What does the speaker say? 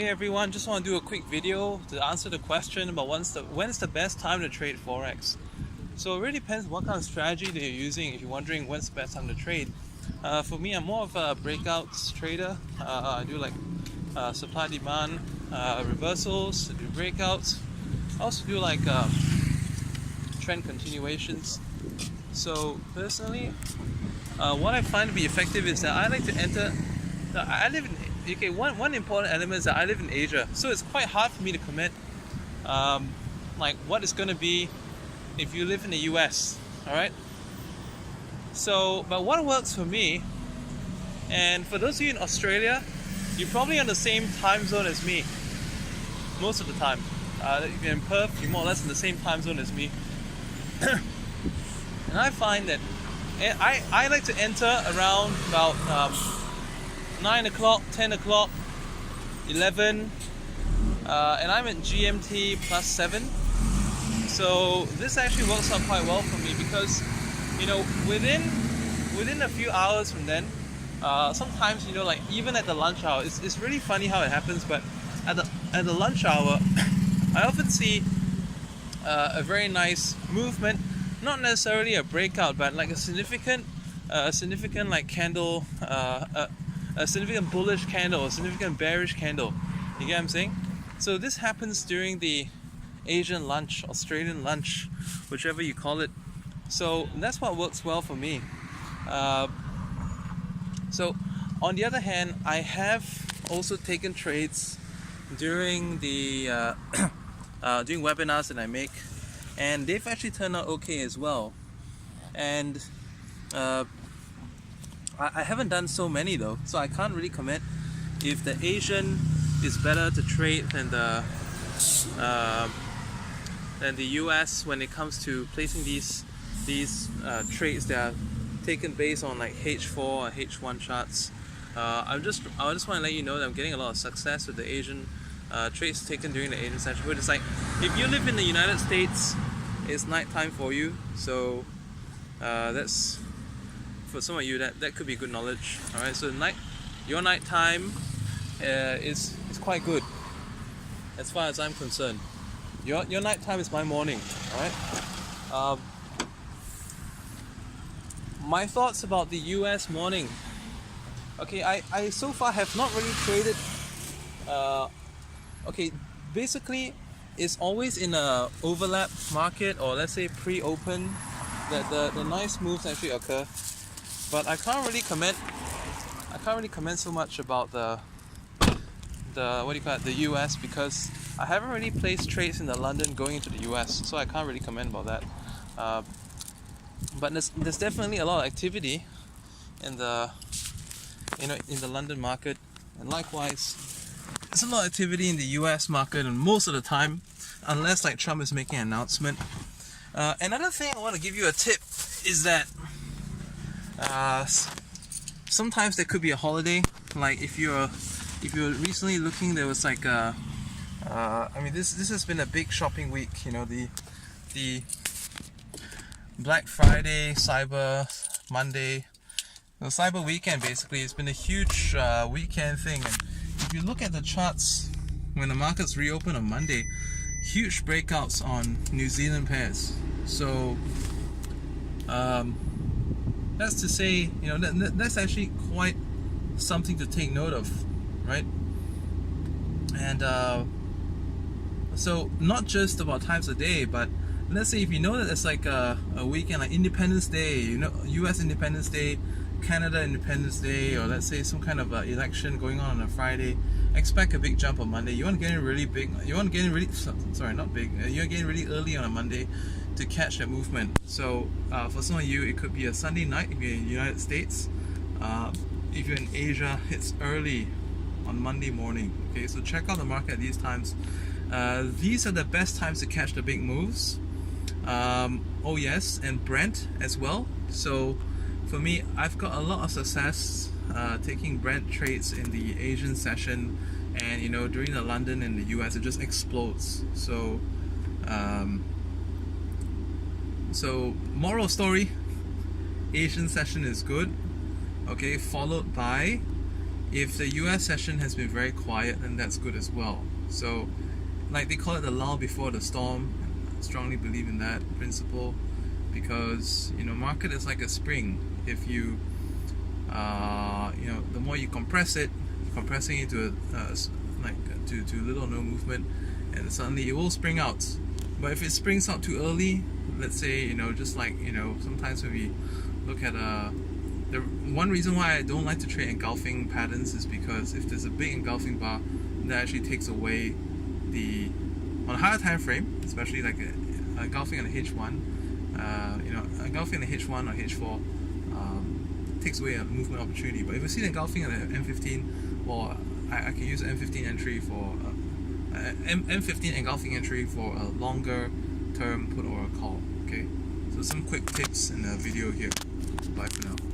Hey everyone, just want to do a quick video to answer the question about when's the best time to trade Forex. So it really depends what kind of strategy that you're using if you're wondering when's the best time to trade. For me, I'm more of a breakouts trader. I do like supply demand reversals, I do breakouts. I also do like trend continuations. So personally, what I find to be effective is that I like to enter. I live in one important element is that I live in Asia, so it's quite hard for me to commit like what it's going to be if you live in the US. All right. So, but what works for me, and for those of you in Australia, you're probably on the same time zone as me most of the time. If you're in Perth, you're more or less in the same time zone as me. And I find that I like to enter around about 9 o'clock, 10 o'clock, 11, and I'm at GMT plus 7. So this actually works out quite well for me because, you know, within a few hours from then, sometimes, you know, like even at the lunch hour, it's really funny how it happens, but at the lunch hour, I often see a very nice movement, not necessarily a breakout, but like a significant like candle, a significant bullish candle, a significant bearish candle. You get what I'm saying? So this happens during the Asian lunch, Australian lunch, whichever you call it. So that's what works well for me. So on the other hand, I have also taken trades during the doing webinars that I make, and they've actually turned out okay as well. And I haven't done so many though, so I can't really commit if the Asian is better to trade than the US when it comes to placing these trades that are taken based on like H4 or H1 charts. I just want to let you know that I'm getting a lot of success with the Asian trades taken during the Asian session. But it's like if you live in the United States, it's nighttime for you, so that's. For some of you, that could be good knowledge. All right, so your nighttime is quite good as far as I'm concerned. Your nighttime is my morning. All right. My thoughts about the U.S. morning. Okay, I so far have not really traded. Okay, basically, it's always in a overlap market, or let's say pre-open, that the nice moves actually occur. But I can't really comment so much about the what do you call it, the US, because I haven't really placed trades in the London going into the US, so I can't really comment about that. But there's definitely a lot of activity in the London market, and likewise there's a lot of activity in the US market, and most of the time, unless like Trump is making an announcement. Another thing I want to give you a tip is that sometimes there could be a holiday. Like if you're recently looking, there was like I mean this has been a big shopping week. You know, the Black Friday, Cyber Monday, the Cyber weekend. Basically, it's been a huge weekend thing. And if you look at the charts when the markets reopen on Monday, huge breakouts on New Zealand pairs. So that's to say, you know, that's actually quite something to take note of, right? And so not just about times of day, but let's say if you know that it's like a weekend like Independence Day, you know, US Independence Day, Canada Independence Day, or let's say some kind of election going on a Friday, expect a big jump on Monday. You want to get in really big, you want to get in really, sorry, not big, you're getting really early on a Monday to catch that movement. So for some of you, it could be a Sunday night if you're in the United States. If you're in Asia, it's early on Monday morning. Okay, so check out the market at these times. These are the best times to catch the big moves. Oh yes, and Brent as well. So for me, I've got a lot of success taking Brent trades in the Asian session, and you know, during the London and the US, it just explodes. So so moral story, Asian session is good, okay, followed by If the US session has been very quiet, then that's good as well. So, like they call it the lull before the storm. I strongly believe in that principle because market is like a spring. If you the more you compress it, compressing it to to little or no movement, and suddenly it will spring out. But if it springs out too early, let's say just like sometimes when we look at the one reason why I don't like to trade engulfing patterns is because if there's a big engulfing bar, that actually takes away on a higher time frame, especially like engulfing on the H1, engulfing on the H1 or H4 takes away a movement opportunity. But if you see the engulfing on the M15, well, I can use M15 entry for M15 engulfing entry for a longer term put or a call. Okay, so some quick tips in the video here. Bye for now.